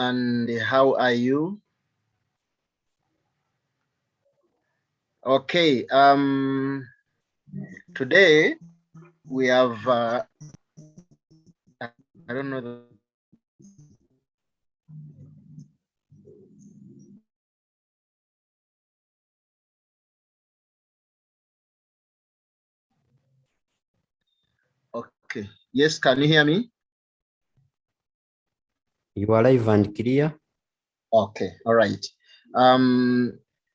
and how are you? Okay, today we have, I don't know. Okay, yes, can you hear me? You are live and clear. Okay, all right.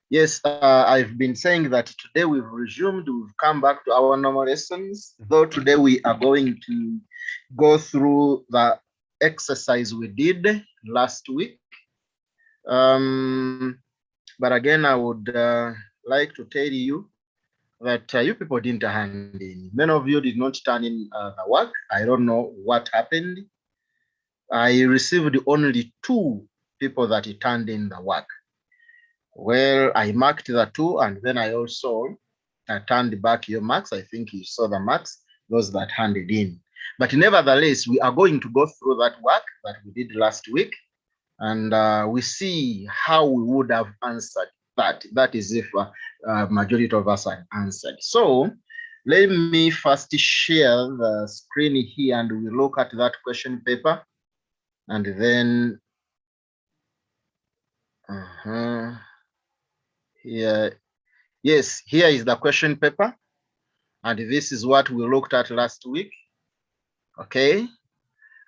Yes, I've been saying that today we've resumed, we've come back to our normal lessons, though today we are going to go through the exercise we did last week. But again, I would like to tell you that you people didn't hand in. Many of you did not turn in the work. I don't know what happened. I received only 2 people that turned in the work. Well, I marked the 2, and then I also turned back your marks. I think you saw the marks, those that handed in. But nevertheless, we are going to go through that work that we did last week, and we see how we would have answered that. That is if majority of us had answered. So let me first share the screen here, and we look at that question paper, and then here, yes, here is the question paper, and this is what we looked at last week. Okay,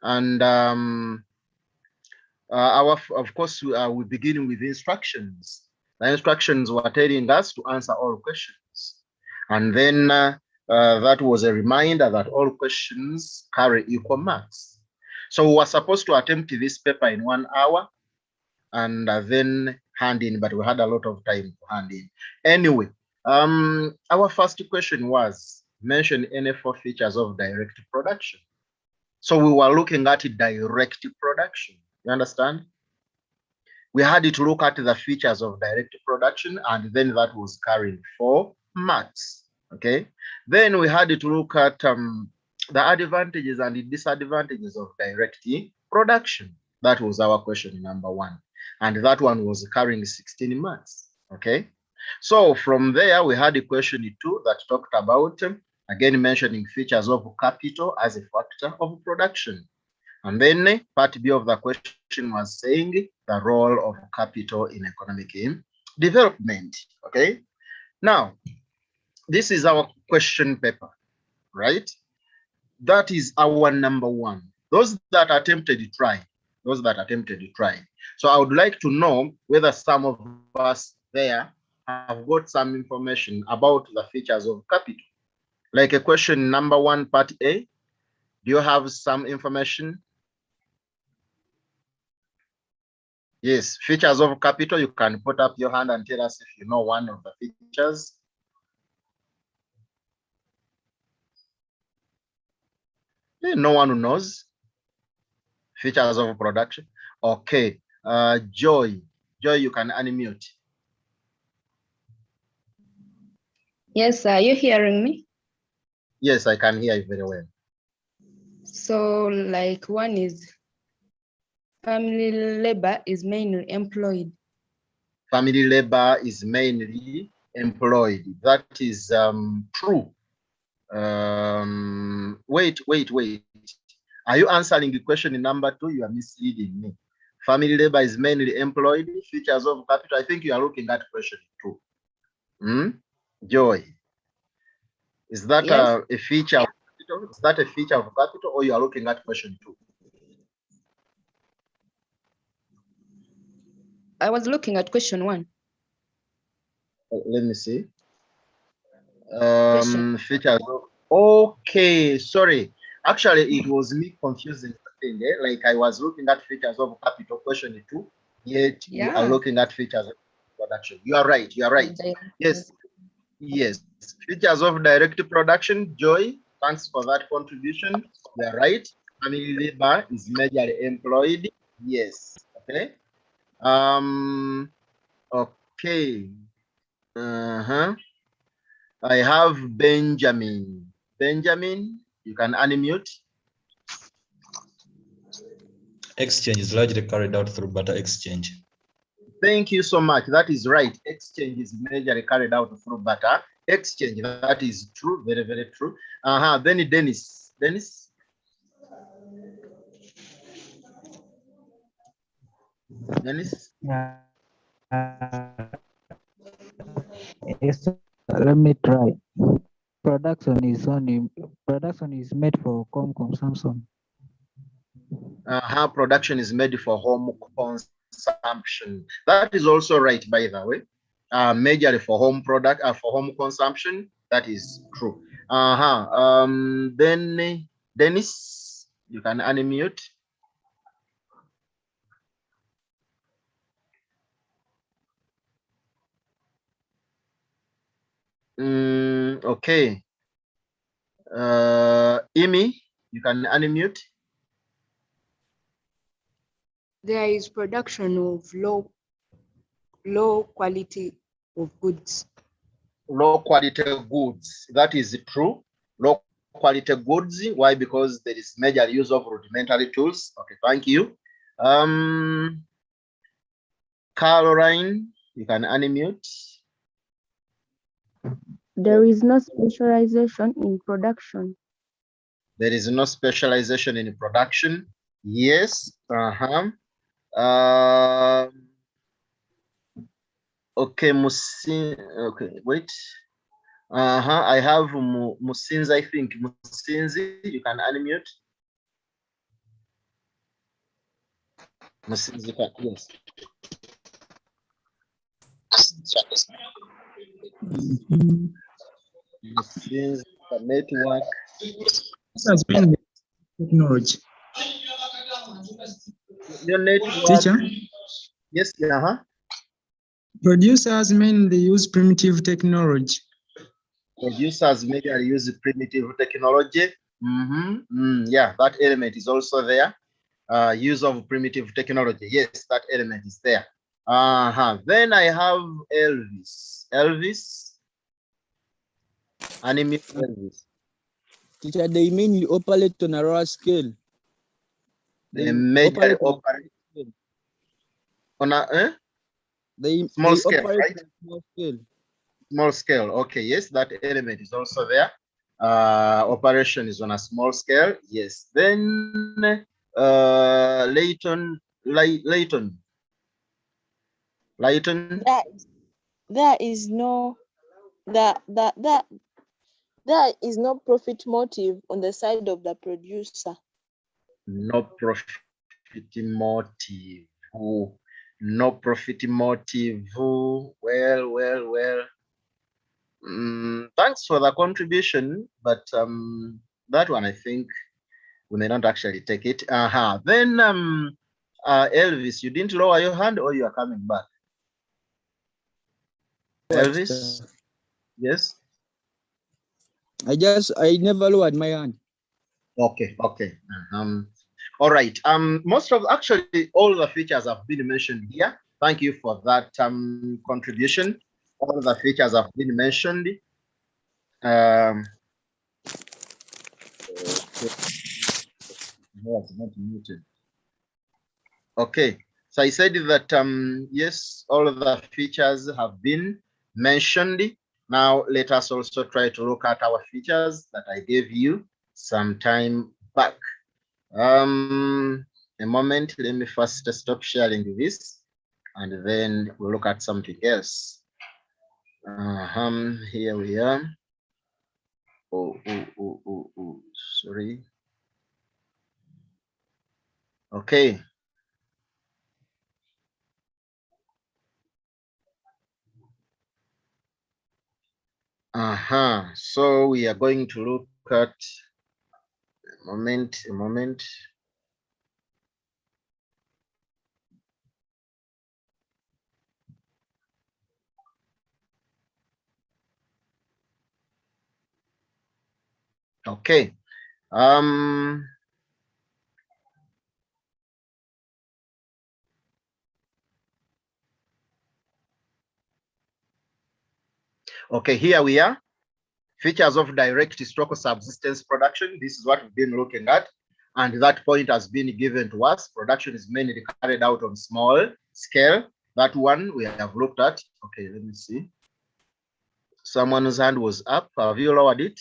and of course, we begin with instructions. The instructions were telling us to answer all questions. And then that was a reminder that all questions carry equal marks. So we were supposed to attempt this paper in 1 hour and then hand in, but we had a lot of time to hand in. Anyway, our first question was, mention any 4 features of direct production. So we were looking at direct production. You understand? We had to look at the features of direct production, and then that was carried 4 marks. Okay. Then we had to look at the advantages and disadvantages of direct production. That was our question number 1. And that one was carrying 16 marks. Okay. So from there, we had a question 2 that talked about, again, mentioning features of capital as a factor of production. And then part B of the question was saying the role of capital in economic development. Okay. Now, this is our question paper, right? That is our number 1. Those that attempted to try. So I would like to know whether some of us there have got some information about the features of capital. Like a question number 1, part A. Do you have some information? Yes, features of capital. You can put up your hand and tell us if you know one of the features. No one who knows features of production. Okay, Joy, you can unmute. Yes, are you hearing me? Yes, I can hear you very well. So, like, 1 is family labor is mainly employed. Family labor is mainly employed. That is true. Wait. Are you answering the question number 2? You are misleading me. Family labor is mainly employed. Features of capital. I think you are looking at question 2. Joy, is that Yes. a feature of capital? Is that a feature of capital, or you are looking at question 2? I was looking at question 1. Let me see. Question. Features of, okay, sorry. Actually, it was me confusing the thing. Like I was looking at features of capital, question 2, yet you are looking at features of production. You are right. Yes. Features of direct production. Joy, thanks for that contribution. You are right. Family labor is majorly employed. Yes. Okay. Okay. I have Benjamin. Benjamin, you can unmute. Exchange is largely carried out through barter exchange. Thank you so much. That is right. Exchange is majorly carried out through barter exchange. That is true. Very, very true. Then Dennis. Dennis. Dennis. Yes, let me try. Production is made for home consumption. Production is made for home consumption. That is also right, by the way. Majorly for home product, for home consumption. That is true. Then Dennis, you can unmute. Okay. Amy, you can unmute. There is production of low quality of goods. Low quality goods. That is true. Low quality goods. Why? Because there is major use of rudimentary tools. Okay, thank you. Caroline, you can unmute. There is no specialization in production. There is no specialization in production. Yes. Okay, okay, wait. I have Musinzi, I think. Musinzi, you can unmute. Musinzi, yes. Musinzi, the network. This has been technology. Your network. Teacher? Yes, Producers mainly use primitive technology. Producers mainly use primitive technology. Yeah, that element is also there. Use of primitive technology. Yes, that element is there. Then I have Elvis. Elvis. Unmute Elvis. Teacher, they mainly operate on a large scale. They majorly operate on a small scale, right? Small scale. Small scale. Okay, yes, that element is also there. Operation is on a small scale. Yes. Then Layton. There is no profit motive on the side of the producer. No profit motive. No profit motive. Well. Thanks for the contribution, but that one I think we may not actually take it. Then Elvis, you didn't lower your hand, or you are coming back? Elvis, yes. I never lowered my hand. Okay. All right. Most of actually all the features have been mentioned here. Thank you for that contribution. All the features have been mentioned. No, it's not muted. Okay, so I said that yes, all of the features have been mentioned. Now let us also try to look at our features that I gave you some time back. A moment, let me first stop sharing this, and then we'll look at something else. Here we are. Sorry. Okay. So we are going to look at a moment. Okay. Okay, here we are. Features of direct stroke subsistence production. This is what we've been looking at. And that point has been given to us. Production is mainly carried out on small scale. That one we have looked at. Okay, let me see. Someone's hand was up. Have you lowered it?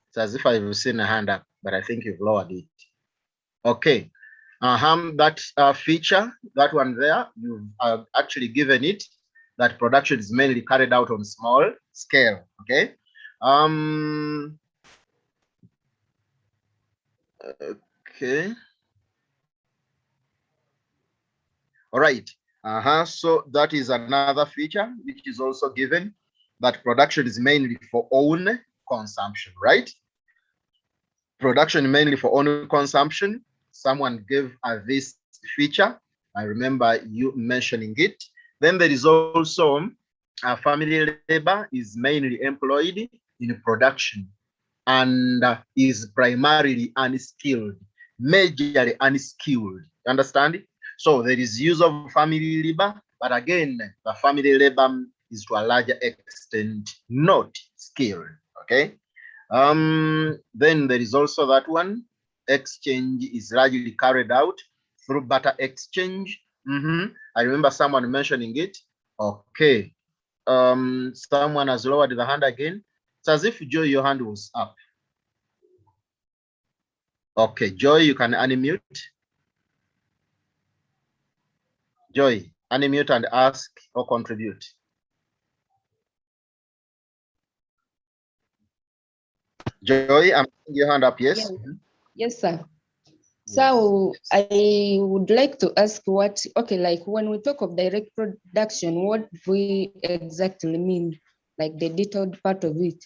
It's as if I've seen a hand up, but I think you've lowered it. Okay. That feature, that one there, you've actually given it that production is mainly carried out on small scale. Okay. Okay. All right. So that is another feature which is also given, that production is mainly for own consumption, right? Production mainly for own consumption. Someone gave this feature. I remember you mentioning it. Then there is also family labor is mainly employed in production and is primarily unskilled, majorly unskilled. You understand? So there is use of family labor, but again, the family labor is to a larger extent not skilled. Okay. Then there is also that one. Exchange is largely carried out through barter exchange. I remember someone mentioning it. Okay. Someone has lowered the hand again. It's as if Joy, your hand was up. Okay, Joy, you can unmute. Joy, unmute and ask or contribute. Joy, I'm seeing your hand up, yes? Yes, sir. So I would like to ask what, okay, like when we talk of direct production, what we exactly mean, like the detailed part of it?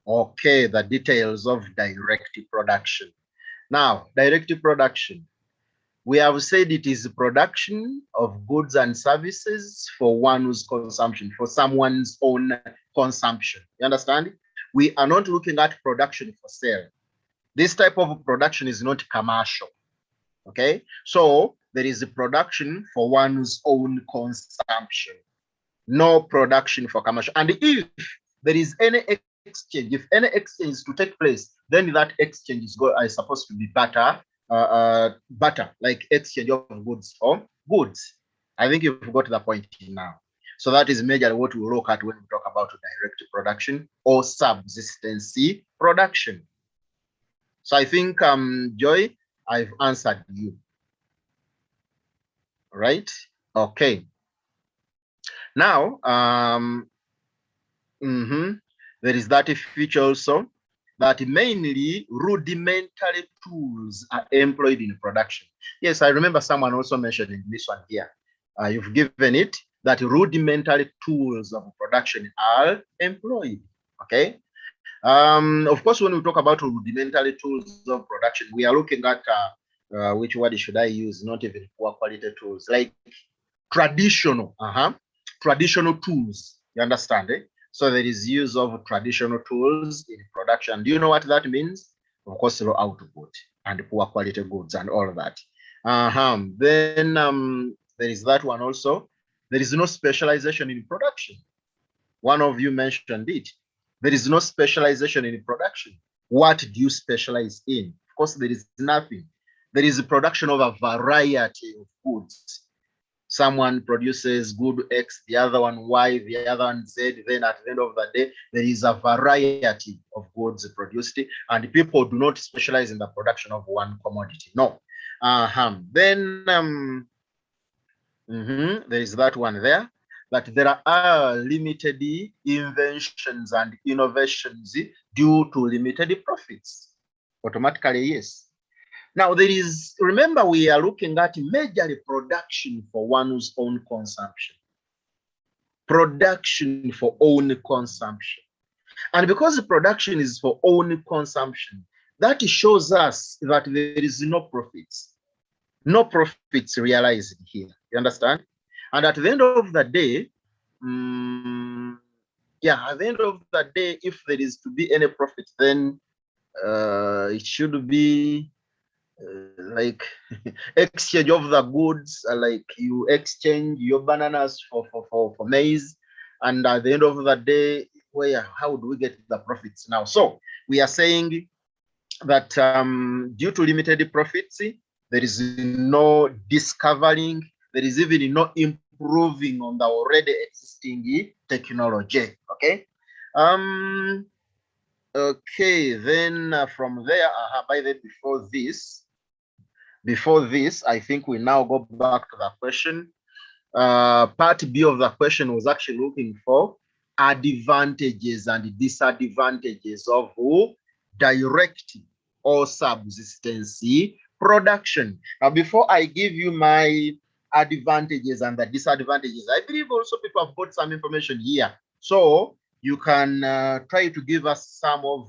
Okay, the details of direct production. Now, direct production, we have said it is production of goods and services for one's consumption, for someone's own consumption. You understand? We are not looking at production for sale. This type of production is not commercial. Okay, so there is a production for one's own consumption, no production for commercial. And if there is any exchange, if any exchange is to take place, then that exchange is supposed to be barter, like exchange of goods for goods. I think you've got the point now. So that is majorly what we look at when we talk about direct production or subsistence production. So I think, Joy, I've answered you. Right? Okay. Now, there is that feature also, that mainly rudimentary tools are employed in production. Yes, I remember someone also mentioning this one here. You've given it that rudimentary tools of production are employed. Okay. Of course, when we talk about rudimentary tools of production, we are looking at which word should I use? Not even poor quality tools, like traditional, traditional tools. You understand? So there is use of traditional tools in production. Do you know what that means? Of course, low output and poor quality goods and all of that. Then there is that one also. There is no specialization in production. One of you mentioned it. There is no specialization in production. What do you specialize in? Of course, there is nothing. There is a production of a variety of goods. Someone produces good X, the other one Y, the other one Z. Then at the end of the day, there is a variety of goods produced, and people do not specialize in the production of one commodity. No. Then there is that one there. That there are limited inventions and innovations due to limited profits. Automatically, yes. Now there is, remember, we are looking at majorly production for one's own consumption. Production for own consumption. And because the production is for own consumption, that shows us that there is no profits. No profits realized here. You understand? And at the end of the day, at the end of the day, if there is to be any profit, then it should be like exchange of the goods, like you exchange your bananas for maize, and at the end of the day, how do we get the profits now? So we are saying that due to limited profits, there is no discovering, there is even no improving on the already existing technology. Okay. Okay, then from there, by the before this, I think we now go back to the question. Part B of the question was actually looking for advantages and disadvantages of direct or subsistence production. Now, before I give you my advantages and the disadvantages, I believe also people have got some information here. So you can try to give us some of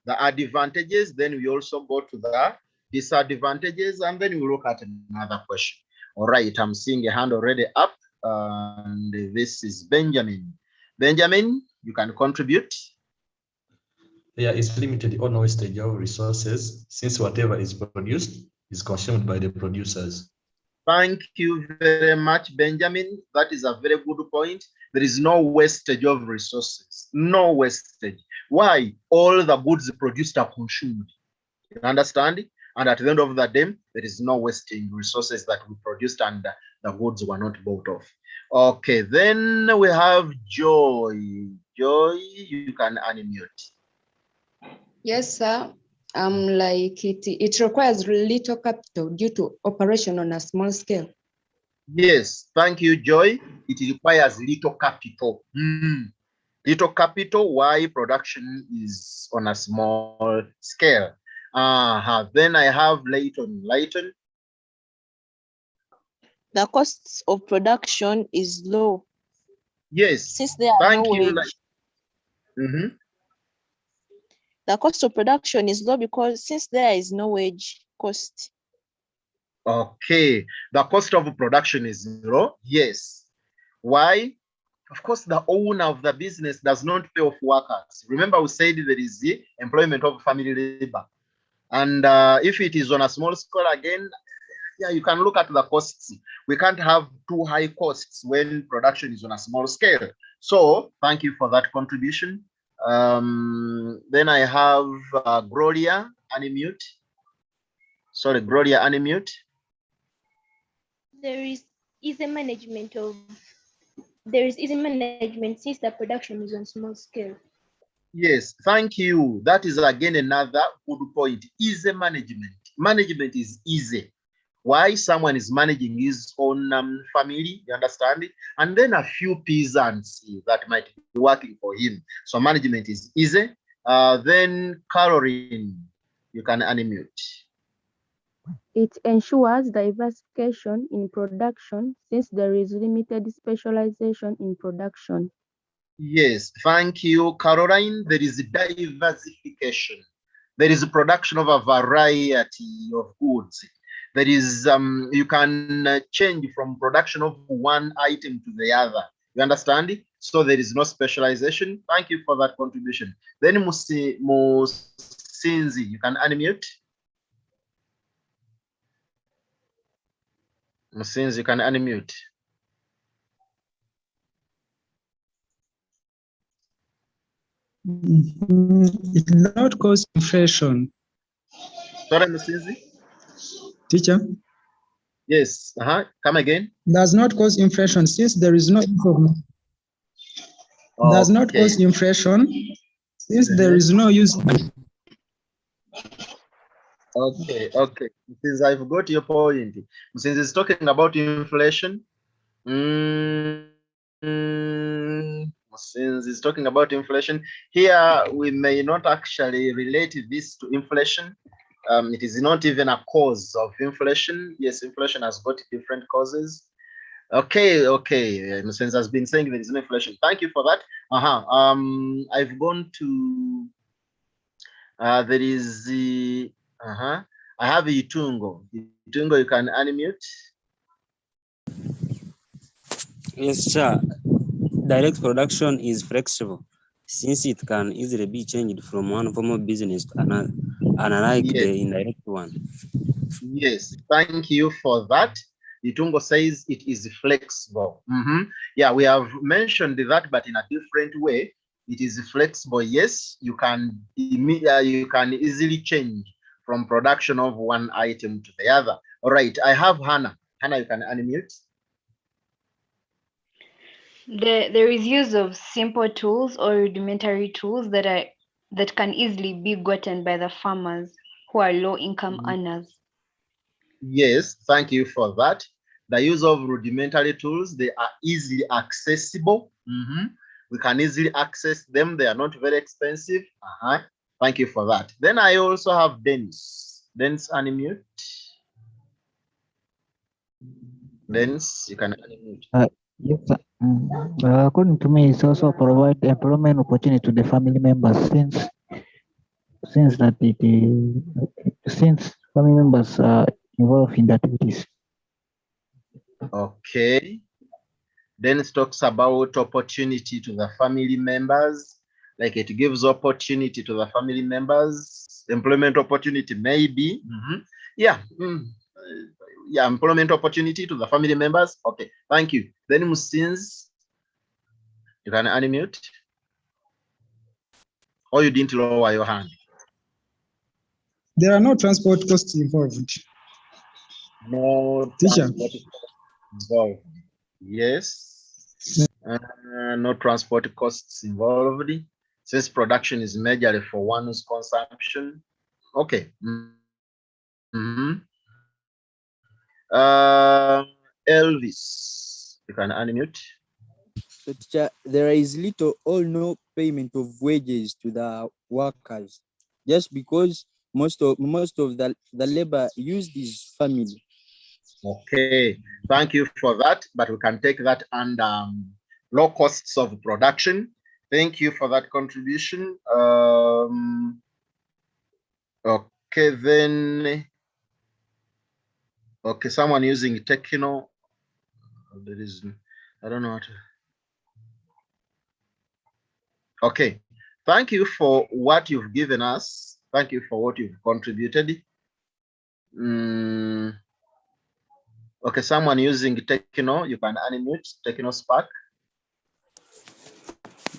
the advantages, then we also go to the disadvantages, and then we look at another question. All right, I'm seeing a hand already up, and this is Benjamin. Benjamin, you can contribute. There is limited or no wastage of resources since whatever is produced is consumed by the producers. Thank you very much, Benjamin. That is a very good point. There is no wastage of resources, no wastage. Why? All the goods produced are consumed. You understand? And at the end of the day, there is no wasting resources that we produced and the goods were not bought off. Okay, then we have Joy. Joy, you can unmute. Yes, sir. Like it requires little capital due to operation on a small scale. Yes, thank you, Joy. It requires little capital. Little capital, why production is on a small scale. Then I have Layton. Layton. The costs of production is low. Yes. Since there are no wage. The cost of production is low because since there is no wage cost. Okay, the cost of production is low. Yes. Why? Of course, the owner of the business does not pay off workers. Remember, we said there is the employment of family labor. And if it is on a small scale again, yeah, you can look at the costs. We can't have too high costs when production is on a small scale. So thank you for that contribution. Then I have Gloria, unmute. Sorry, Gloria, unmute. There is easy management since the production is on small scale. Yes, thank you. That is again another good point. Easy management. Management is easy. Why? Someone is managing his own family, you understand it? And then a few peasants that might be working for him. So management is easy. Then Caroline, you can unmute. It ensures diversification in production since there is limited specialization in production. Yes, thank you, Caroline. There is diversification. There is a production of a variety of goods. There is, you can change from production of one item to the other. You understand it? So there is no specialization. Thank you for that contribution. Then Musinzi, you can unmute. Musinzi, you can unmute. It does not cause inflation. Sorry, Musinzi? Teacher? Yes, come again. Does not cause inflation since there is no information. Okay. Does not cause inflation since there is no use. Okay. Since I've got your point, since it's talking about inflation, since it's talking about inflation, here we may not actually relate this to inflation. It is not even a cause of inflation. Yes, inflation has got different causes. Okay. Since has been saying there is no inflation. Thank you for that. I've gone to there is the I have Itungo. Itungo, you can unmute. Yes, sir. Direct production is flexible since it can easily be changed from one form of business to another, unlike the indirect one. Yes, thank you for that. Itungo says it is flexible. Yeah, we have mentioned that, but in a different way. it is flexible. Yes, you can easily change from production of one item to the other. All right, I have Hannah. Hannah, you can unmute. There is use of simple tools or rudimentary tools that can easily be gotten by the farmers who are low-income earners. Yes, thank you for that. The use of rudimentary tools, they are easily accessible. We can easily access them. They are not very expensive. Thank you for that. Then I also have Dennis. Dennis, unmute. Dennis, you can unmute. Yes, sir. According to me, it's also provide employment opportunity to the family members since family members are involved in the activities. Okay. Dennis talks about opportunity to the family members, like it gives opportunity to the family members, employment opportunity maybe. Yeah. Yeah, employment opportunity to the family members. Okay, thank you. Then Musins, you can unmute. Or you didn't lower your hand? There are no transport costs involved. No Teacher. transport involved. Yes. No transport costs involved. Since production is majorly for one's consumption. Okay. Elvis, you can unmute. So teacher, there is little or no payment of wages to the workers, just because most of the labor used is family. Okay, thank you for that, but we can take that under low costs of production. Thank you for that contribution. Okay, then. Okay, someone using Techno. There is, I don't know what. Okay, thank you for what you've given us. Thank you for what you've contributed. Okay, someone using Techno, you can unmute Techno Spark.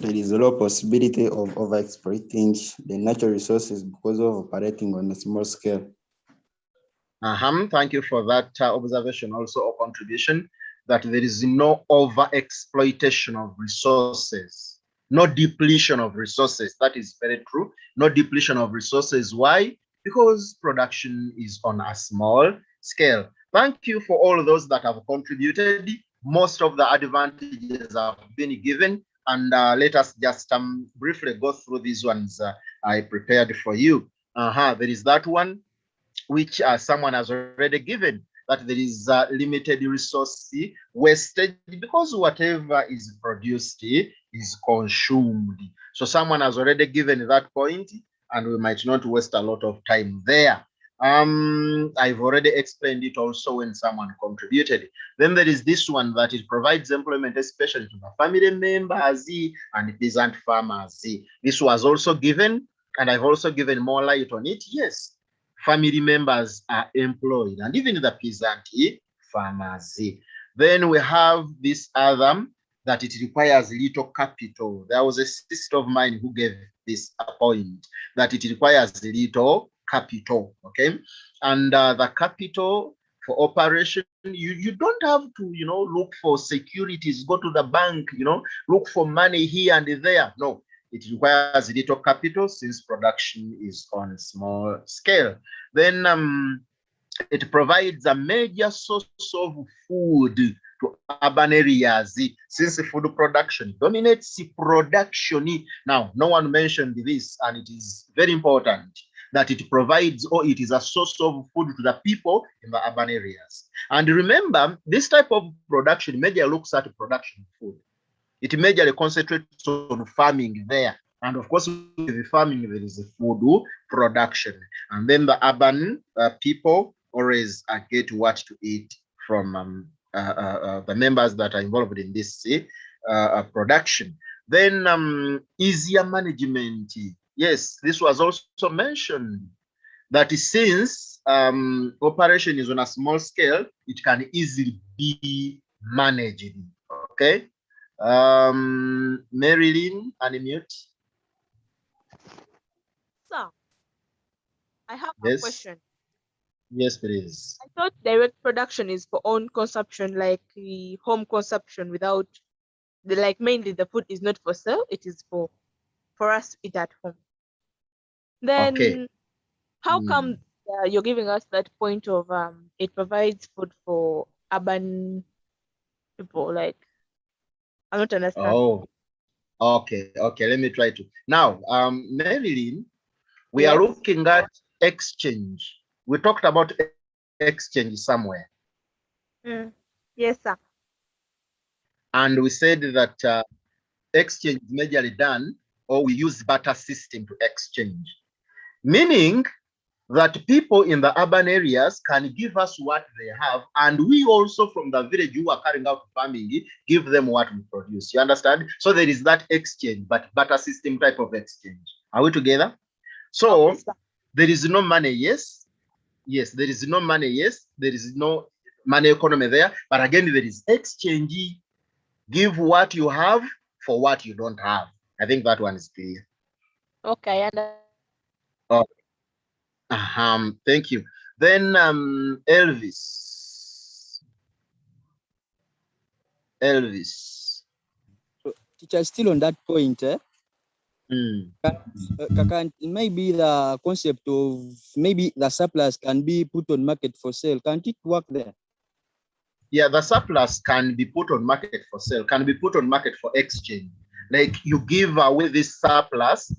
There is a low possibility of overexploiting the natural resources because of operating on a small scale. Thank you for that observation, also or contribution, that there is no overexploitation of resources, no depletion of resources. That is very true. No depletion of resources. Why? Because production is on a small scale. Thank you for all of those that have contributed. Most of the advantages have been given, and let us just briefly go through these ones I prepared for you. There is that one which someone has already given, that there is limited resource wastage because whatever is produced is consumed. So someone has already given that point, and we might not waste a lot of time there. I've already explained it also when someone contributed. Then there is this one, that it provides employment, especially to the family members and peasant farmers. This was also given, and I've also given more light on it. Yes, family members are employed, and even the peasant farmers. Then we have this other, that it requires little capital. There was a sister of mine who gave this a point, that it requires little capital. Okay, and the capital for operation, you don't have to look for securities, go to the bank, look for money here and there. No, it requires little capital since production is on a small scale. Then it provides a major source of food to urban areas since food production dominates production. Now, no one mentioned this, and it is very important that it provides, or it is a source of food to the people in the urban areas. And remember, this type of production majorly looks at production of food. It majorly concentrates on farming there. And of course, with the farming, there is a food production. And then the urban people always get what to eat from the members that are involved in this production. Then easier management. Yes, this was also mentioned, that since operation is on a small scale, it can easily be managed. Okay. Marilyn, unmute. Sir, I have a Yes. question. Yes, please. I thought direct production is for own consumption, like the home consumption without the, like mainly the food is not for sale, it is for us to eat at home. Then Okay. how come you're giving us that point of it provides food for urban people? Like, I'm not understanding. Oh, okay. Okay, let me try to. Now, Marilyn, we are Yes. looking at exchange. We talked about exchange somewhere. Yes, sir. And we said that exchange is majorly done, or we use barter system to exchange. Meaning that people in the urban areas can give us what they have, and we also from the village who are carrying out farming give them what we produce. You understand? So there is that exchange, but barter system type of exchange. Are we together? So Okay, there is no money, yes. Yes, there is no money, yes. There is no money economy there, but again, there is exchange. Give what you have for what you don't have. I think that one is clear. Okay, Oh, thank you. Then Elvis. So, teacher, still on that point, can maybe the concept of maybe the surplus can be put on market for sale? Can't it work there? Yeah, the surplus can be put on market for sale, can be put on market for exchange. Like you give away this surplus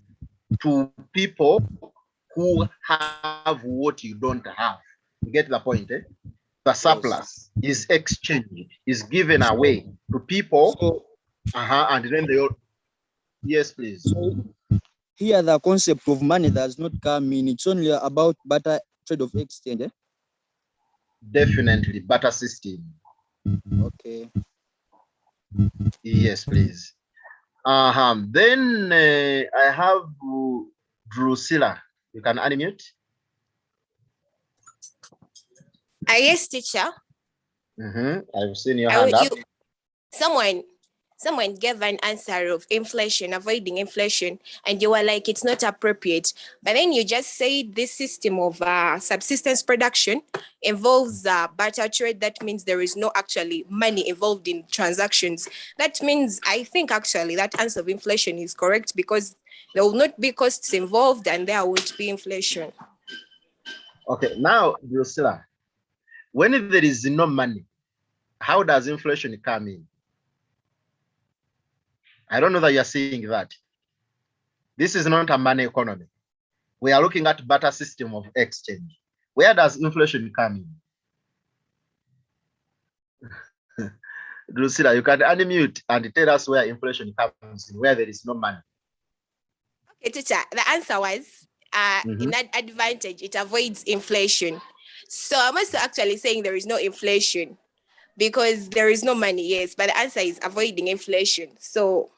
to people who have what you don't have. You get the point, eh? The surplus is exchanged, is given away to people, and then they all. Yes, please. So here the concept of money does not come in. It's only about barter trade of exchange. Eh? Definitely, barter system. Okay. Yes, please. Then I have Drusilla. You can unmute. Yes, teacher. I've seen your hand up. Someone gave an answer of inflation, avoiding inflation, and you were like, it's not appropriate. But then you just say this system of subsistence production involves barter trade. That means there is no actually money involved in transactions. That means I think actually that answer of inflation is correct because there will not be costs involved and there won't be inflation. Okay, now, Drusilla, when there is no money, how does inflation come in? I don't know that you're seeing that. This is not a money economy. We are looking at barter system of exchange. Where does inflation come in? Drusilla, you can unmute and tell us where inflation comes in, where there is no money. Okay, teacher, the answer was in that advantage, it avoids inflation. So I'm also actually saying there is no inflation because there is no money, yes, but the answer is avoiding inflation. So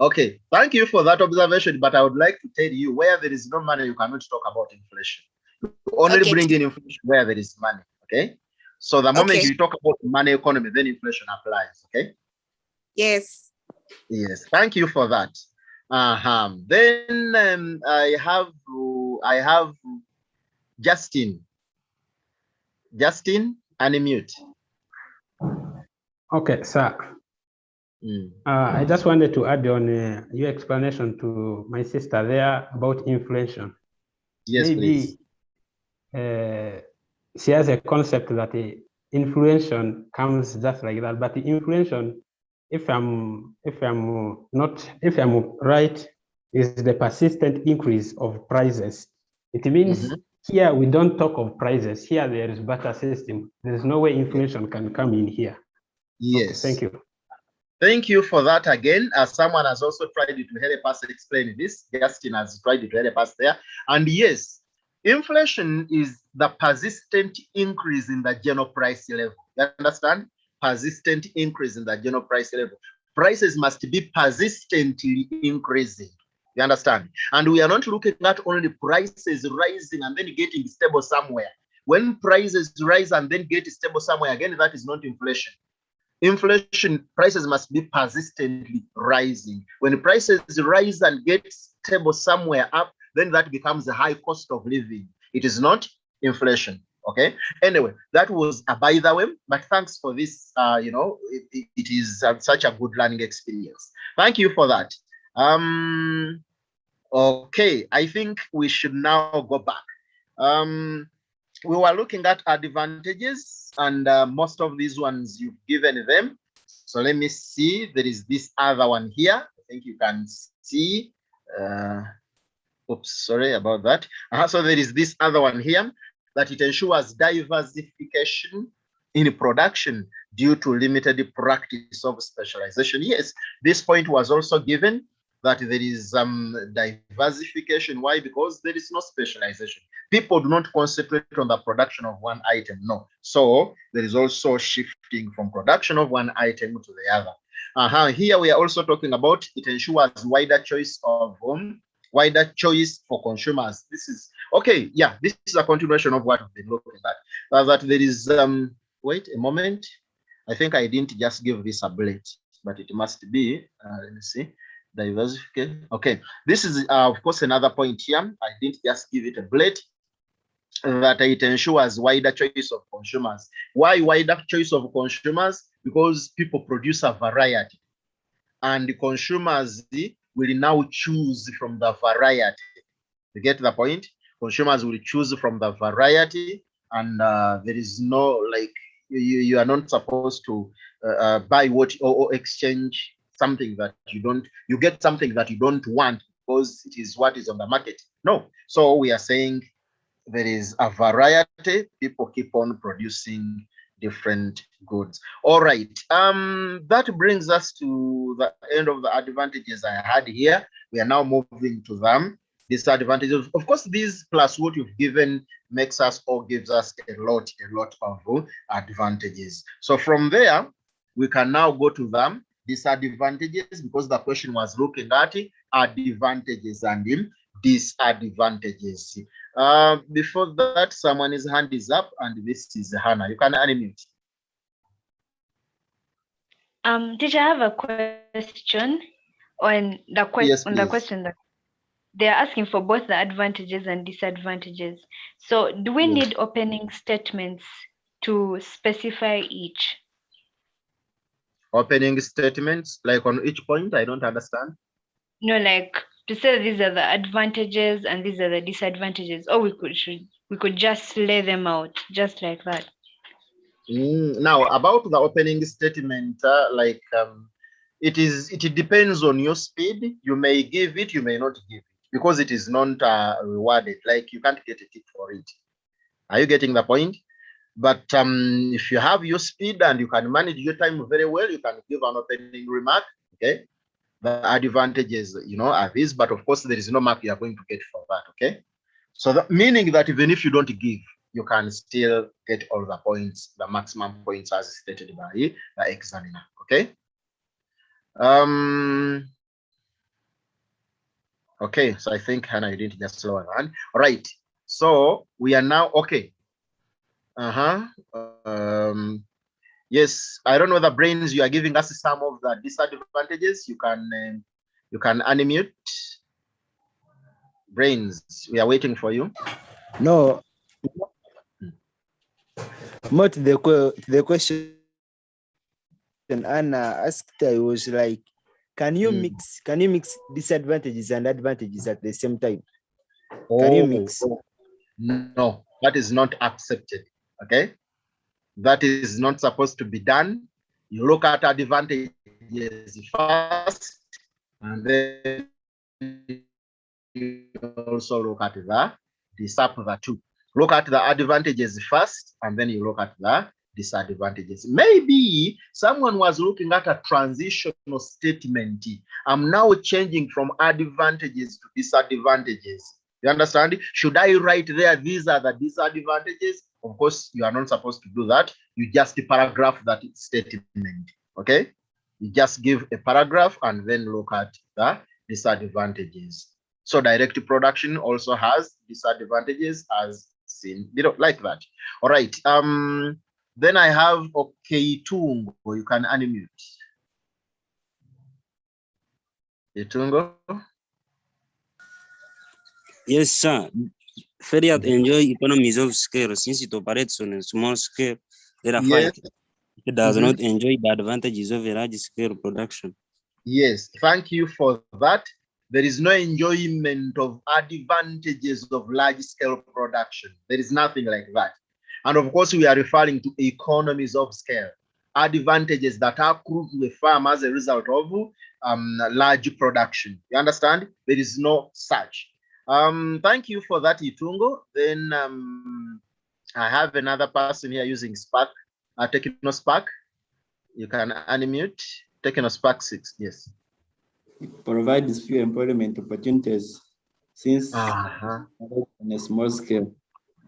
Okay, thank you for that observation, but I would like to tell you where there is no money, you cannot talk about inflation. You only bring in inflation where there is money, okay? So the moment you talk about money economy, then inflation applies, okay? Yes. Yes, thank you for that. Then I have Justin. Justin, unmute. Okay, sir. I just wanted to add on your explanation to my sister there about inflation. Yes, maybe she has a concept that inflation comes just like that, but the inflation, if I'm right, is the persistent increase of prices. It means here we don't talk of prices. Here there is barter system. There is no way inflation can come in here. Yes. Okay, thank you. Thank you for that again. As someone has also tried to help us explain this, Justin has tried to help us there. And yes, inflation is the persistent increase in the general price level. You understand? Persistent increase in the general price level. Prices must be persistently increasing. You understand? And we are not looking at only prices rising and then getting stable somewhere. When prices rise and then get stable somewhere, again, that is not inflation. inflation, prices must be persistently rising. When prices rise and get stable somewhere up, then that becomes a high cost of living. It is not inflation. Okay. Anyway, that was a by the way, but thanks for this. It is such a good learning experience. Thank you for that. Okay, I think we should now go back. We were looking at advantages, and most of these ones you've given them. So let me see. There is this other one here. I think you can see. Oops, sorry about that. So there is this other one here, that it ensures diversification in production due to limited practice of specialization. Yes, this point was also given, that there is diversification. Why? Because there is no specialization. People do not concentrate on the production of one item. No. So there is also shifting from production of one item to the other. Here we are also talking about it ensures wider choice for consumers. This is okay. Yeah, this is a continuation of what we've been looking at. That there is wait a moment. I think I didn't just give this a bullet, but it must be. Let me see. Diversification. Okay, this is of course another point here. I didn't just give it a bullet. That it ensures wider choice of consumers. Why wider choice of consumers? Because people produce a variety, and the consumers will now choose from the variety. You get the point? Consumers will choose from the variety, and there is no, like, you are not supposed to buy what or exchange something that you get something that you don't want because it is what is on the market. No. So we are saying there is a variety. People keep on producing different goods. All right. That brings us to the end of the advantages I had here. We are now moving to them. Disadvantages. Of course, these plus what you've given makes us or gives us a lot of advantages. So from there, we can now go to them disadvantages, because the question was looking at advantages and disadvantages. Before that, someone's hand is up, and this is Hannah. You can unmute. Teacher, I have a question on the question. Yes, The question that they are asking for both the advantages and disadvantages. So, do we need opening statements to specify each? Opening statements, like on each point? I don't understand. No, like to say these are the advantages and these are the disadvantages, or we could just lay them out just like that. Now about the opening statement, it depends on your speed. You may give it, you may not give it, because it is not rewarded. Like, you can't get a tick for it. Are you getting the point? But if you have your speed and you can manage your time very well, you can give an opening remark. Okay, the advantages, are these, but of course there is no mark you are going to get for that. Okay, so that meaning that even if you don't give, you can still get all the points, the maximum points as stated by the examiner. Okay. Okay, so I think Hannah, you didn't just slow down. All right, so we are now okay. Yes, I don't know the brains. You are giving us some of the disadvantages. You can unmute. Brains, we are waiting for you. No, not the question Anna asked. I was like, can you mix disadvantages and advantages at the same time? Can you mix? No, that is not accepted. Okay, that is not supposed to be done. You look at advantages first, and then you also look at the two. Look at the advantages first, and then you look at the disadvantages. Maybe someone was looking at a transitional statement. I'm now changing from advantages to disadvantages. You understand? Should I write there, these are the disadvantages? Of course, you are not supposed to do that. You just paragraph that statement. Okay? You just give a paragraph and then look at the disadvantages. So direct production also has disadvantages, as seen, like that. All right. Then I have Itungo. You can unmute. Itungo. Yes, sir. Feriat enjoy economies of scale since it operates on a small scale. Therefore, Yes. it does not enjoy the advantages of a large scale production. Yes, thank you for that. There is no enjoyment of advantages of large scale production. There is nothing like that. And of course, we are referring to economies of scale, advantages that accrue to a farm as a result of large production. You understand? There is no such. Thank you for that, Itungo. Then I have another person here using Spark, Techno Spark. You can unmute. Techno Spark 6, yes. It provides few employment opportunities since on a small scale.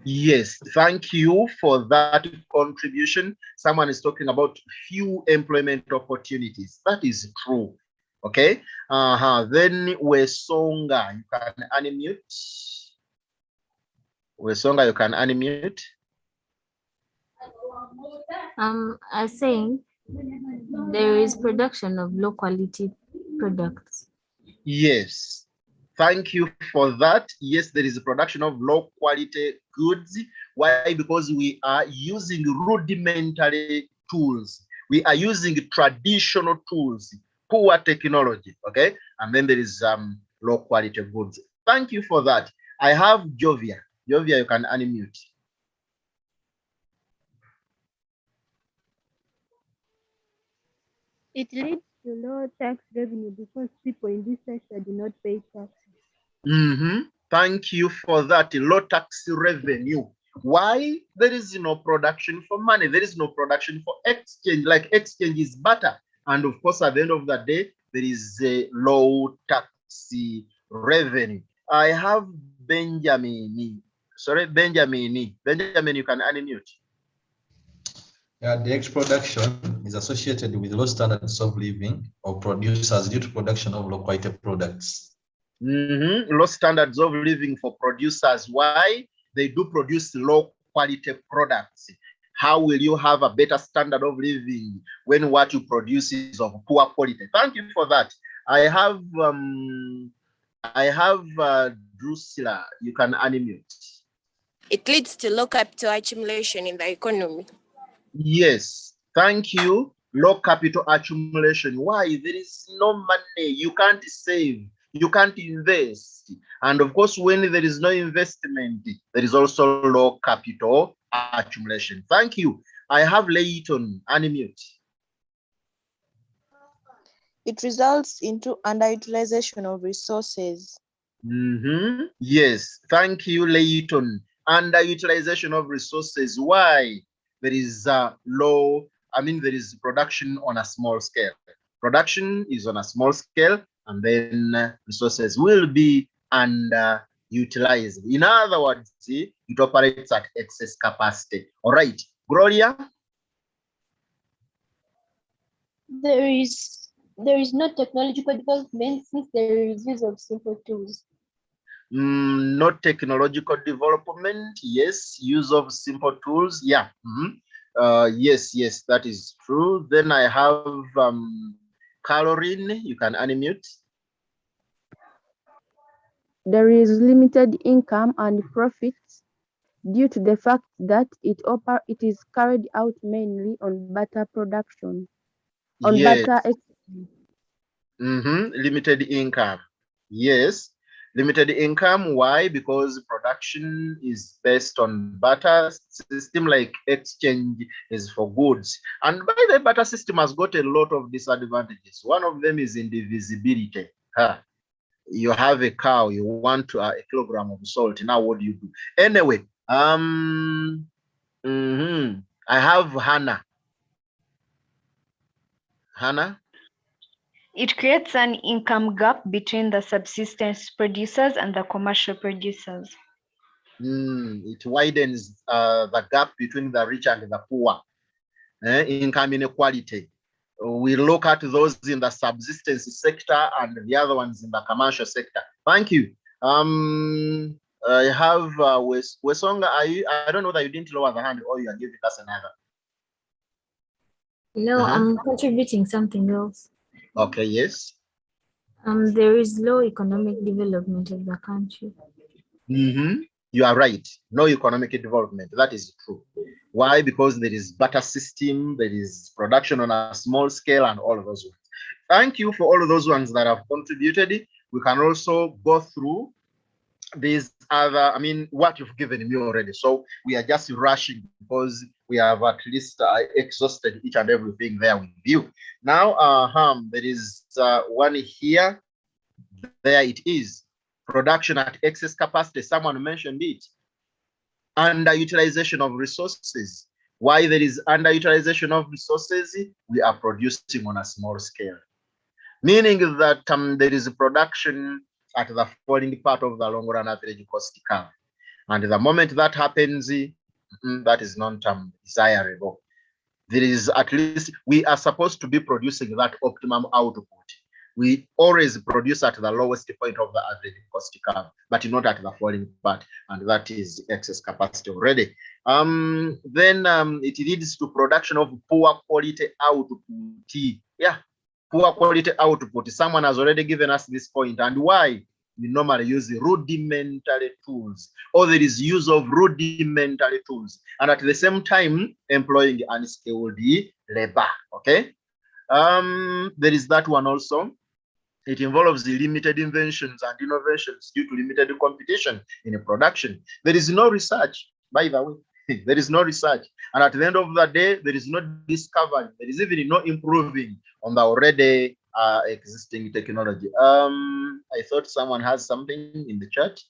Yes, thank you for that contribution. Someone is talking about few employment opportunities. That is true. Okay. Then Wesonga, you can unmute. Wesonga, you can unmute. I saying there is production of low quality products. Yes. Thank you for that. Yes, there is a production of low quality goods. Why? Because we are using rudimentary tools. We are using traditional tools, poor technology. Okay. And then there is low quality goods. Thank you for that. I have Jovia. Jovia, you can unmute. It leads to low tax revenue because people in this sector do not pay taxes. Thank you for that. Low tax revenue. Why? There is no production for money. There is no production for exchange. Like exchange is better. And of course, at the end of the day, there is a low tax revenue. I have Benjamin. Sorry, Benjamin. Benjamin, you can unmute. Yeah, the X production is associated with low standards of living of producers due to production of low quality products. Low standards of living for producers. Why? They do produce low quality products. How will you have a better standard of living when what you produce is of poor quality? Thank you for that. I have Drusilla. You can unmute. It leads to low capital accumulation in the economy. Yes, thank you. Low capital accumulation. Why? There is no money. You can't save. You can't invest. And of course, when there is no investment, there is also low capital accumulation. Thank you. I have Layton. Unmute. It results into underutilization of resources. Yes, thank you, Layton. Underutilization of resources. Why? There is there is production on a small scale. Production is on a small scale, and then resources will be underutilized. In other words, it operates at excess capacity. All right, Gloria? There is no technological development since there is use of simple tools. Not technological development. Yes, use of simple tools. Yeah. Yes, that is true. Then I have Caroline. You can unmute. There is limited income and profits due to the fact that it is carried out mainly on butter production. Butter exchange. Limited income. Yes. Limited income. Why? Because production is based on barter system, like exchange is for goods. And by the barter system has got a lot of disadvantages. One of them is indivisibility. You have a cow, you want a kilogram of salt. Now what do you do? Anyway, I have Hannah. Hannah? It creates an income gap between the subsistence producers and the commercial producers. It widens the gap between the rich and the poor. Income inequality. We look at those in the subsistence sector and the other ones in the commercial sector. Thank you. I have Wesonga. I don't know that you didn't lower the hand or you are giving us another. No, I'm contributing something else. Okay, yes. There is low economic development of the country. You are right. No economic development. That is true. Why? Because there is barter system, there is production on a small scale, and all of those ones. Thank you for all of those ones that have contributed. We can also go through these other, I mean, what you've given me already. So we are just rushing because we have at least exhausted each and everything there with you. Now, there is one here. There it is. Production at excess capacity. Someone mentioned it. Underutilization of resources. Why there is underutilization of resources? We are producing on a small scale. Meaning that there is a production at the falling part of the long run average cost curve. And the moment that happens, that is not desirable. There is at least, we are supposed to be producing that optimum output. We always produce at the lowest point of the average cost curve, but not at the falling part, and that is excess capacity already. Then it leads to production of poor quality output. Yeah, poor quality output. Someone has already given us this point, and why? We normally use rudimentary tools, or there is use of rudimentary tools, and at the same time employing unskilled labor. Okay, there is that one also. It involves limited inventions and innovations due to limited competition in a production. There is no research, by the way. There is no research, and at the end of the day, there is no discovery. There is even no improving on the already existing technology. I thought someone has something in the chat.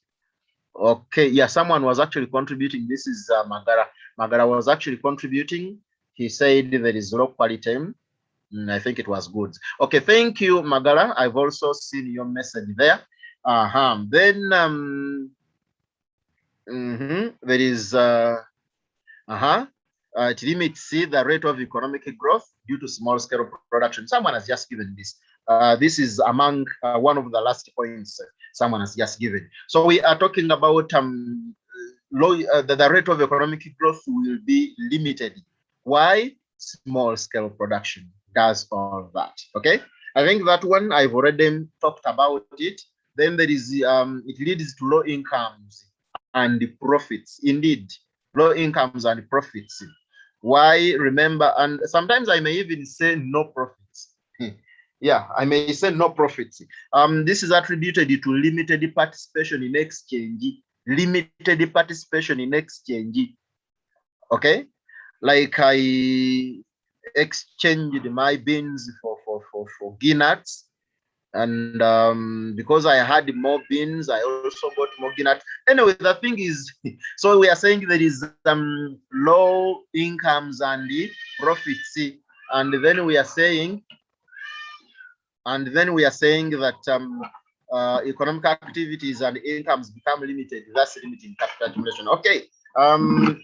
Okay, yeah, someone was actually contributing. This is Magara. Magara was actually contributing. He said there is low quality. I think it was good. Okay, thank you, Magara. I've also seen your message there. Then there is it limits the rate of economic growth due to small scale production. Someone has just given this. This is among one of the last points someone has just given. So we are talking about the rate of economic growth will be limited. Why? Small scale production does all that. Okay, I think that one I've already talked about it. Then there is it leads to low incomes and profits. Indeed, low incomes and profits. Why? Remember, and sometimes I may even say no profits. Yeah, I may say no profits. This is attributed to limited participation in exchange. Limited participation in exchange. Okay, like I exchanged my beans for peanuts, and because I had more beans, I also got more peanuts. Anyway, the thing is, so we are saying there is low incomes and profits, and then we are saying that economic activities and incomes become limited. That's limiting capital accumulation. Okay.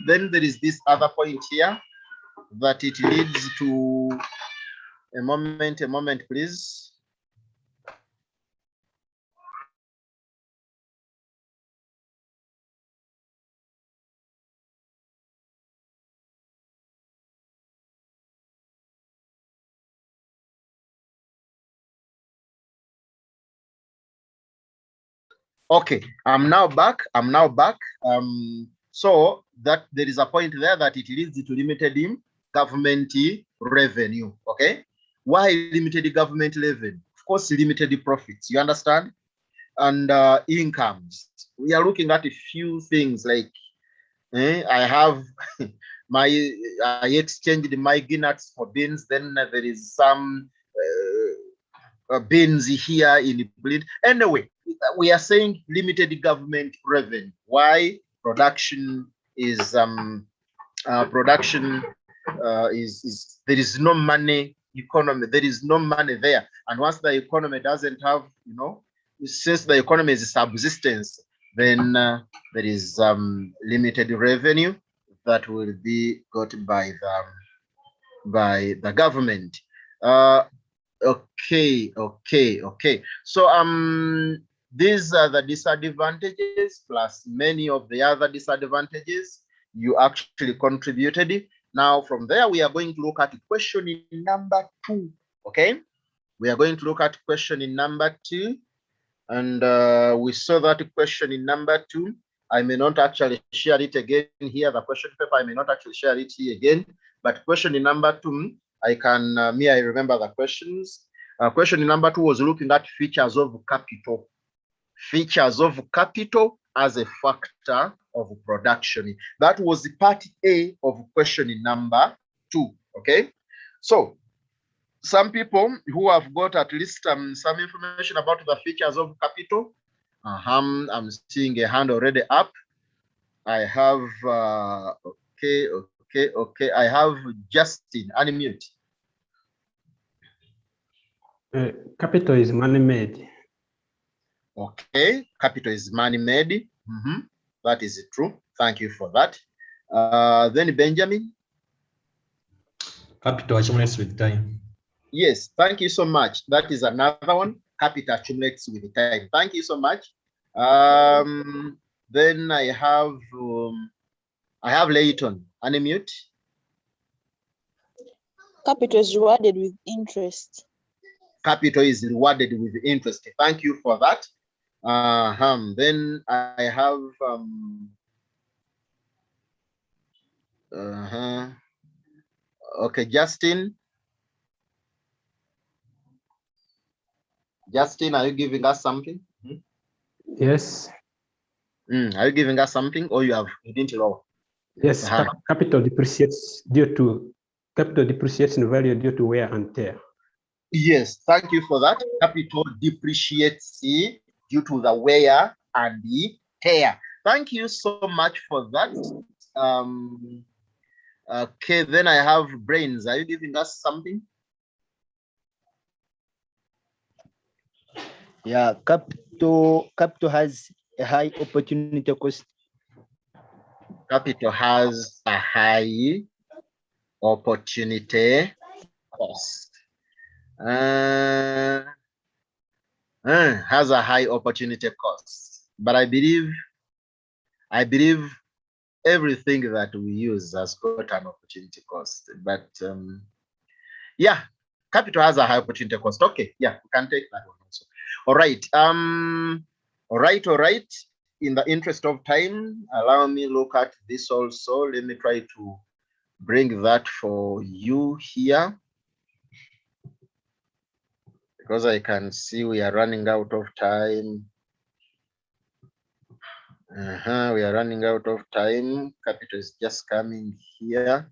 Then there is this other point here that it leads to a moment, please. Okay, I'm now back. So that there is a point there that it leads to limited government revenue. Okay, why limited government revenue? Of course, limited profits. You understand? And incomes. We are looking at a few things like I have I exchanged my peanuts for beans. Then there is some beans here in bleed. Anyway, we are saying limited government revenue. Why? Production is there is no money economy. There is no money there, and once the economy doesn't have, since the economy is subsistence, then there is limited revenue that will be got by the government. Okay. So these are the disadvantages plus many of the other disadvantages you actually contributed. Now, from there, we are going to look at question in number 2. Okay, we are going to look at question in number 2, and we saw that question in number 2. I may not actually share it again here. The question paper, I may not actually share it here again. But question in number 2, I can I remember the questions. Question in number 2 was looking at features of capital. Features of capital as a factor of production. That was the part A of question in number 2. Okay, so some people who have got at least some information about the features of capital. I'm seeing a hand already up. I have okay. I have Justin, unmute. Capital is money made. Okay, capital is money made. That is true. Thank you for that. Then Benjamin. Capital accumulates with time. Yes, thank you so much. That is another one. Capital accumulates with time. Thank you so much. Then I have Layton. Unmute. Capital is rewarded with interest. Capital is rewarded with interest. Thank you for that. Then I have okay, Justin. Justin, are you giving us something? Yes. Are you giving us something, or you didn't know? Yes, capital depreciates in value due to wear and tear. Yes, thank you for that. Capital depreciates due to the wear and the tear. Thank you so much for that. Okay, then I have Brains. Are you giving us something? Yeah, capital has a high opportunity cost. Capital has a high opportunity cost. Has a high opportunity cost. But I believe everything that we use has got an opportunity cost. But yeah, capital has a high opportunity cost. Okay, yeah, we can take that one also. All right. All right. In the interest of time, allow me look at this also. Let me try to bring that for you here, because I can see we are running out of time. We are running out of time. Capital is just coming here.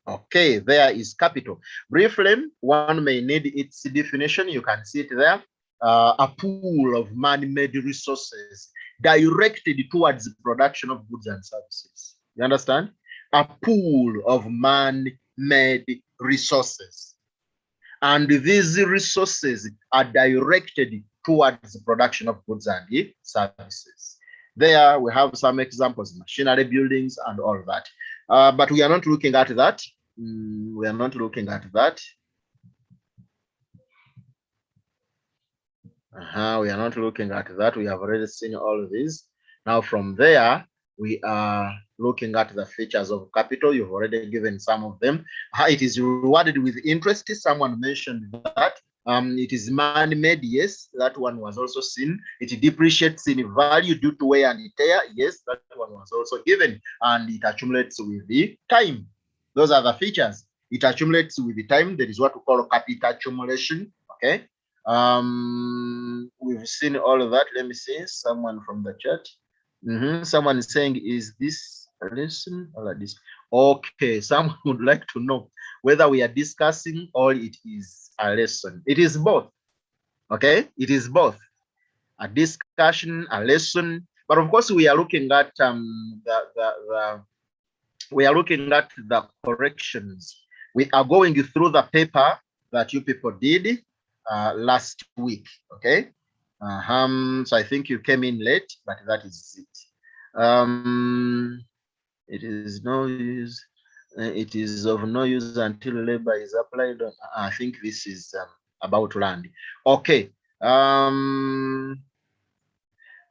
Okay, there is capital. Briefly, one may need its definition. You can see it there. A pool of man-made resources directed towards the production of goods and services. You understand? A pool of man-made resources. And these resources are directed towards the production of goods and services. There we have some examples, machinery, buildings, and all that. But we are not looking at that. We are not looking at that. We are not looking at that. We have already seen all of these. Now from there, we are looking at the features of capital. You've already given some of them. It is rewarded with interest. Someone mentioned that. It is man-made. Yes, that one was also seen. It depreciates in value due to wear and tear. Yes, that one was also given. And it accumulates with the time. Those are the features. It accumulates with the time. That is what we call capital accumulation. Okay. We've seen all of that. Let me see. Someone from the chat. Someone is saying, is this a lesson or this? Okay, someone would like to know whether we are discussing or it is a lesson. It is both. Okay, it is both a discussion, a lesson. But of course, we are looking at we are looking at the corrections. We are going through the paper that you people did last week. Okay. So I think you came in late, but that is it. It is no use. It is of no use until labor is applied. I think this is about land. Okay.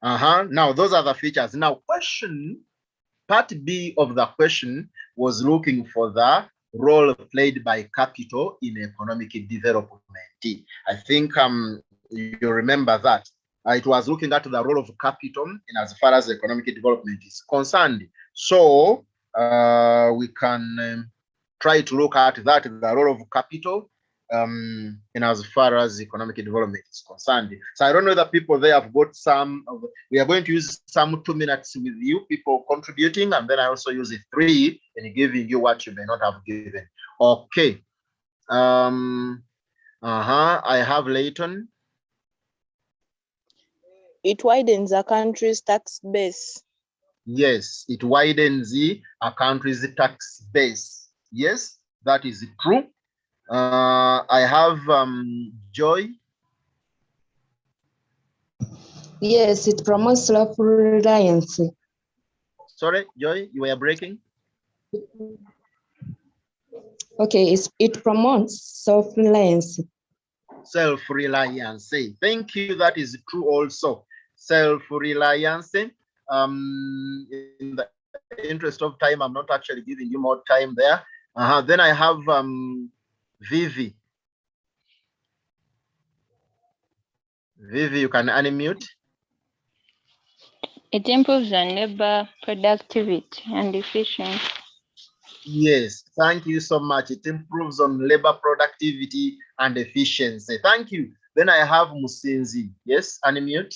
Now, those are the features. Now, part B of the question was looking for the role played by capital in economic development. I think you remember that. It was looking at the role of capital in as far as economic development is concerned. So we can try to look at that, the role of capital in as far as economic development is concerned. So I don't know that people there have got some. We are going to use some 2 minutes with you, people contributing, and then I also use 3 in giving you what you may not have given. Okay. I have Leighton. It widens a country's tax base. Yes, it widens a country's tax base. Yes, that is true. I have Joy. Yes, it promotes self-reliance. Sorry, Joy, you were breaking. Okay, it promotes self-reliance. Self-reliance. Thank you. That is true also. Self-reliance. In the interest of time, I'm not actually giving you more time there. Then I have Vivi. Vivi, you can unmute. It improves on labor productivity and efficiency. Yes, thank you so much. It improves on labor productivity and efficiency. Thank you. Then I have Musinzi. Yes, unmute.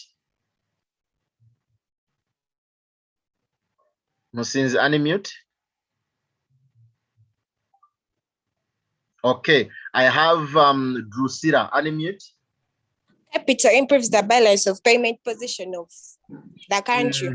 Musinzi, unmute. Okay, I have Drusilla, unmute. Capital improves the balance of payment position of the country.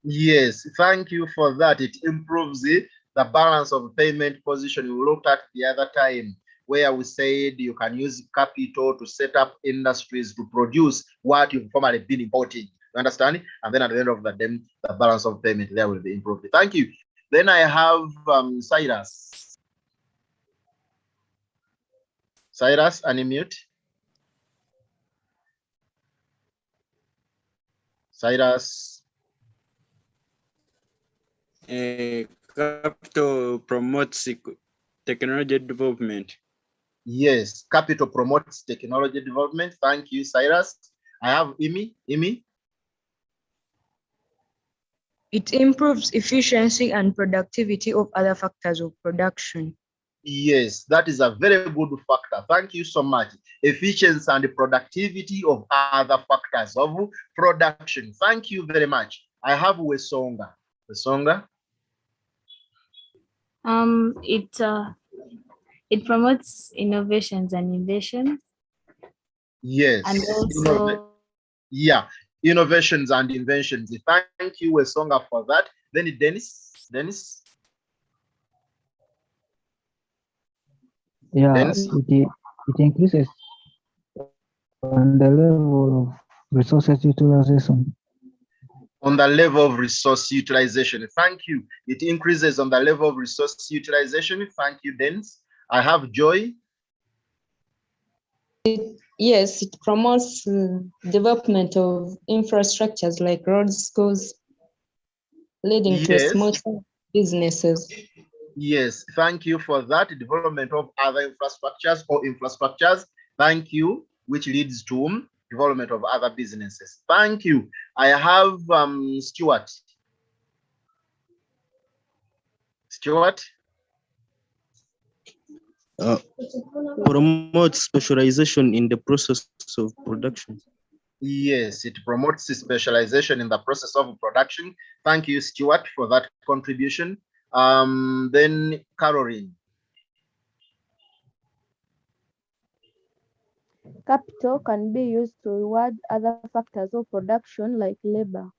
Yes, thank you for that. It improves the balance of payment position. We looked at the other time where we said you can use capital to set up industries to produce what you've formerly been importing. You understand? And then at the end of the day, the balance of payment there will be improved. Thank you. Then I have Cyrus. Cyrus, unmute. Cyrus. Capital promotes technology development. Yes, capital promotes technology development. Thank you, Cyrus. I have Imi. It improves efficiency and productivity of other factors of production. Yes, that is a very good factor. Thank you so much. Efficiency and productivity of other factors of production. Thank you very much. I have Wesonga. Wesonga. It promotes innovations and inventions. Yes. And also, innovations and inventions. Thank you, Wesonga, for that. Then Dennis. Yeah, Dennis? it increases on the level of resources utilization. On the level of resource utilization. Thank you. It increases on the level of resource utilization. Thank you, Dennis. I have Joy. Yes, it promotes development of infrastructures like roads, schools, leading to smaller businesses. Yes, thank you for that. Development of other infrastructures. Thank you, which leads to development of other businesses. Thank you. I have Stuart. Stuart. Promotes specialization in the process of production. Yes, it promotes specialization in the process of production. Thank you, Stuart, for that contribution. Then Caroline. Capital can be used to reward other factors of production like labor.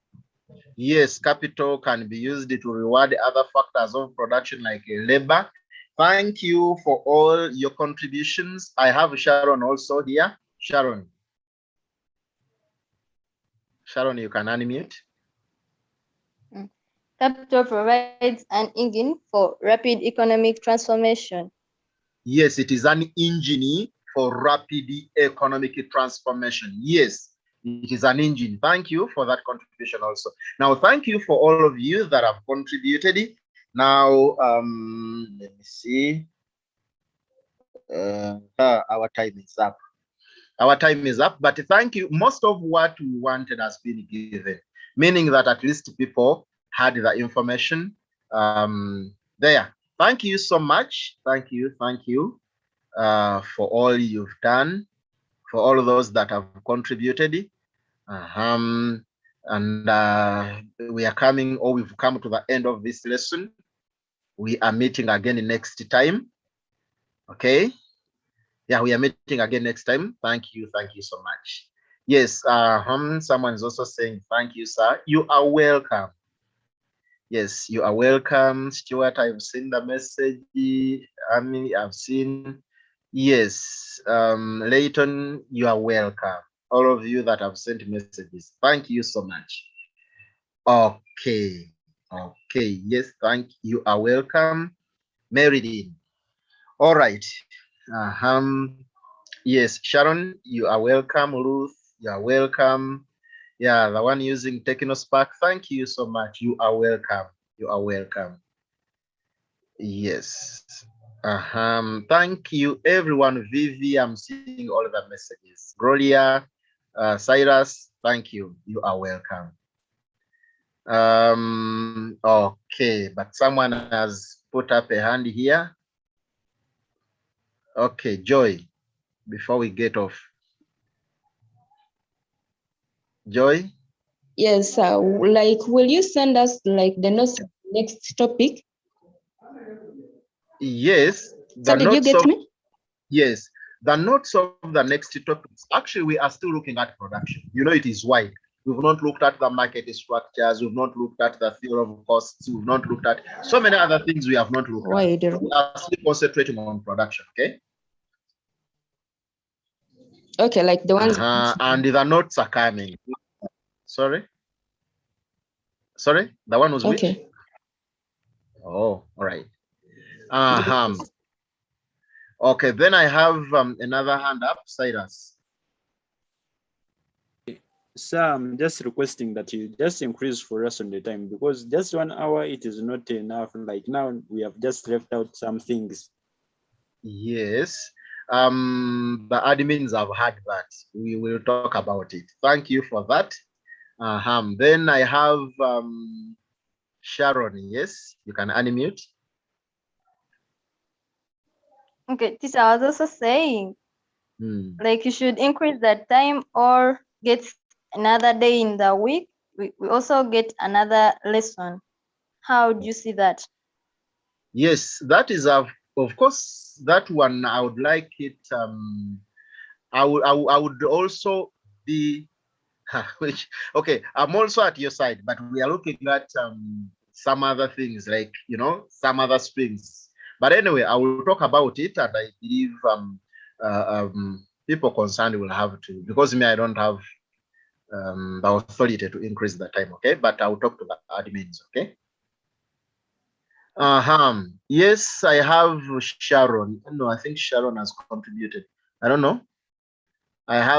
Yes, capital can be used to reward other factors of production like labor. Thank you for all your contributions. I have Sharon also here. Sharon. Sharon, you can unmute. Capital provides an engine for rapid economic transformation. Yes, it is an engine for rapid economic transformation. Yes, It is an engine. Thank you for that contribution also. Now, thank you for all of you that have contributed. Now, let me see. Our time is up. Our time is up, but thank you. Most of what we wanted has been given, meaning that at least people had the information there. Thank you so much. Thank you for all you've done, for all those that have contributed. And we are coming, or we've come to the end of this lesson. We are meeting again next time. Okay. Yeah, we are meeting again next time. Thank you so much. Yes, someone is also saying thank you, sir. You are welcome. Yes, you are welcome, Stuart. I've seen the message. I've seen. Yes, Layton, you are welcome. All of you that have sent messages, thank you so much. Okay. Yes, thank you. Are welcome, Meridin. All right. Yes, Sharon, you are welcome. Ruth, you are welcome. Yeah, the one using TechnoSpark, thank you so much. You are welcome. You are welcome. Yes. Thank you, everyone. Vivi, I'm seeing all the messages. Gloria, Cyrus, thank you. You are welcome. Okay, but someone has put up a hand here. Okay, Joy, before we get off. Joy? Yes, like, will you send us like the next topic? Yes. So did you get me? Yes, the notes of the next topics. Actually, we are still looking at production. You know, it is wide. We've not looked at the market structures. We've not looked at the theory of costs. We've not looked at so many other things we have not looked at. We are still concentrating on production, okay? Okay, like the ones. And the notes are coming. Sorry? The one was okay. Which? Oh, all right. Okay, then I have another hand up, Cyrus. Sir, I'm just requesting that you just increase for us on the time, because just 1 hour, it is not enough. Like now, we have just left out some things. Yes, the admins have had that. We will talk about it. Thank you for that. Then I have Sharon. Yes, you can unmute. Okay, teacher, I was also saying, like you should increase that time or get another day in the week. We also get another lesson. How do you see that? Yes, that is of course that one. I would like it. I would also be. Which okay, I'm also at your side, but we are looking at some other things, like some other strings. But anyway, I will talk about it, and I believe people concerned will have to, because me, I don't have the authority to increase the time. Okay, but I will talk to the admins. Okay. Yes, I have Sharon. No, I think Sharon has contributed. I don't know. I have